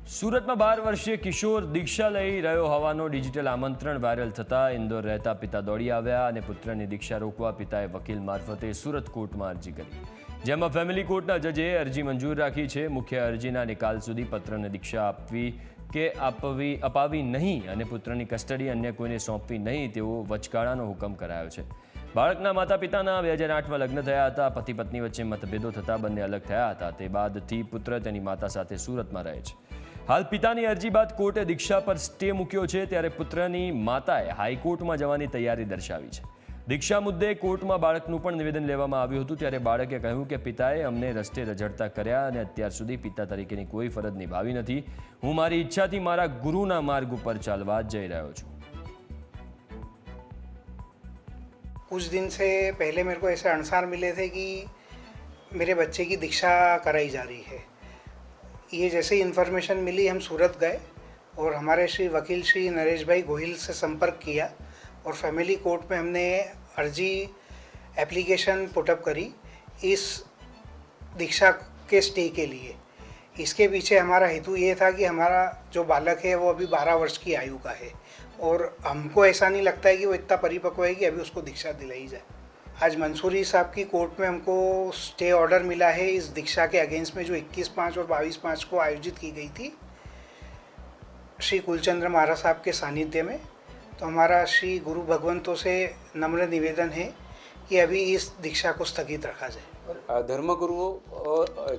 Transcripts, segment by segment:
સુરત में 12 वर्षीय किशोर दीक्षा लई રહ્યો હોવાનો ડિજિટલ આમંત્રણ વાયરલ થતા ઇન્દોર રહેતા પિતા દોડી આવ્યા અને પુત્રની દીક્ષા રોકવા પિતાએ વકીલ મારફતે સુરત કોર્ટમાં અરજી કરી, જેમાં ફેમિલી કોર્ટના જજે અરજી મંજૂર રાખી છે। મુખ્ય અરજીના નિકાલ સુધી પુત્રને દીક્ષા આપવી કે અપાવી નહીં અને પુત્રની કસ્ટડી અન્ય કોઈને સોંપવી નહીં તેવો વચગાળાનો હુકમ કરાયો છે। બાળકના માતા પિતાના 2008માં લગ્ન થયા હતા। પતિ પત્ની વચ્ચે મતભેદો થતા બંને અલગ થયા હતા। તે બાદથી પુત્ર તેની માતા સાથે સુરતમાં રહે છે। हाल पितानी अरजी बाद कोर्टे दीक्षा पर स्टे मूक्यो है, त्यारे पुत्रनी माताए हाईकोर्ट में जवानी तैयारी दर्शावी है। दीक्षा मुद्दे कोर्ट में बाळकनुं पण निवेदन लेवामां आव्युं हतुं, त्यारे बाळके कह्युं के पिताए अमने रस्ते रझळता कर्या अने अत्यार सुधी पिता तरीकेनी कोई फरज निभावी नथी। हूँ मारी इच्छाथी मारा गुरुना मार्ग पर चालवा जई रह्यो छुं। कुछ दिन से पहले मेरे को ऐसे अणसार मिले थे कि मेरे बच्चे की दीक्षा कराई जा रही है। ये जैसे ही इन्फॉर्मेशन मिली हम सूरत गए और हमारे श्री वकील श्री नरेश भाई गोहिल से संपर्क किया और फैमिली कोर्ट में हमने अर्जी एप्लीकेशन पुटअप करी इस दीक्षा के स्टे के लिए। इसके पीछे हमारा हेतु ये था कि हमारा जो बालक है वो अभी 12 वर्ष की आयु का है और हमको ऐसा नहीं लगता है कि वो इतना परिपक्व है कि अभी उसको दीक्षा दिलाई जाए। आज मंसूरी साहब की कोर्ट में हमको स्टे ऑर्डर मिला है इस दीक्षा के अगेंस्ट में जो 21/5 और 22/5 को आयोजित की गई थी श्री कुलचंद्र महाराज साहब के सानिध्य में। तो हमारा श्री गुरु भगवंतों से नम्र निवेदन है कि अभी इस दीक्षा को स्थगित रखा जाए। धर्मगुरुओ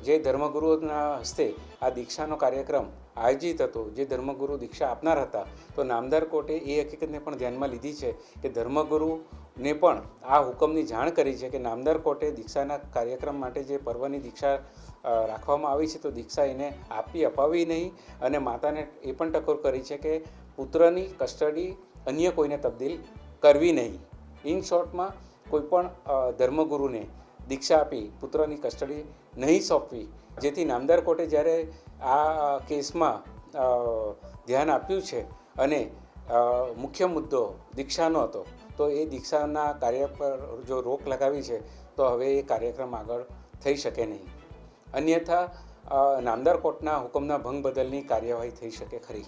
जे धर्मगुरुओना हस्ते आ दीक्षानो कार्यक्रम आयोजित हतो, जे धर्मगुरु दीक्षा आपनार हता, तो नामदार कोर्टे ए हकीकतने पण ध्यानमां लीधी छे कि धर्मगुरुने पण आ हुकमनी जाण करी छे कि नामदार कोर्टे दीक्षाना कार्यक्रम माटे जे पर्वनी दीक्षा राखवामां आवी छे तो दीक्षा एने आपी अपावी नहीं अने माताने ए पण टकोर करी छे कि पुत्रनी कस्टडी अन्य कोईने तब्दील करवी नहीं। इन शॉर्टमां कोईपण धर्मगुरुने दीक्षा आपी पुत्रनी कस्टडी नहीं सौंपवी, जेथी नामदार कोर्टे ज्यारे आ केसमां ध्यान आप्युं छे अने मुख्य मुद्दो दीक्षानो हतो, तो ए दीक्षाना कार्य पर जो रोक लगावी छे तो हवे ए कार्यक्रम आगळ थई शके नहीं। अन्यथा नामदार कोर्टना हुकमना भंग बदलनी कार्यवाही थई शके खरी।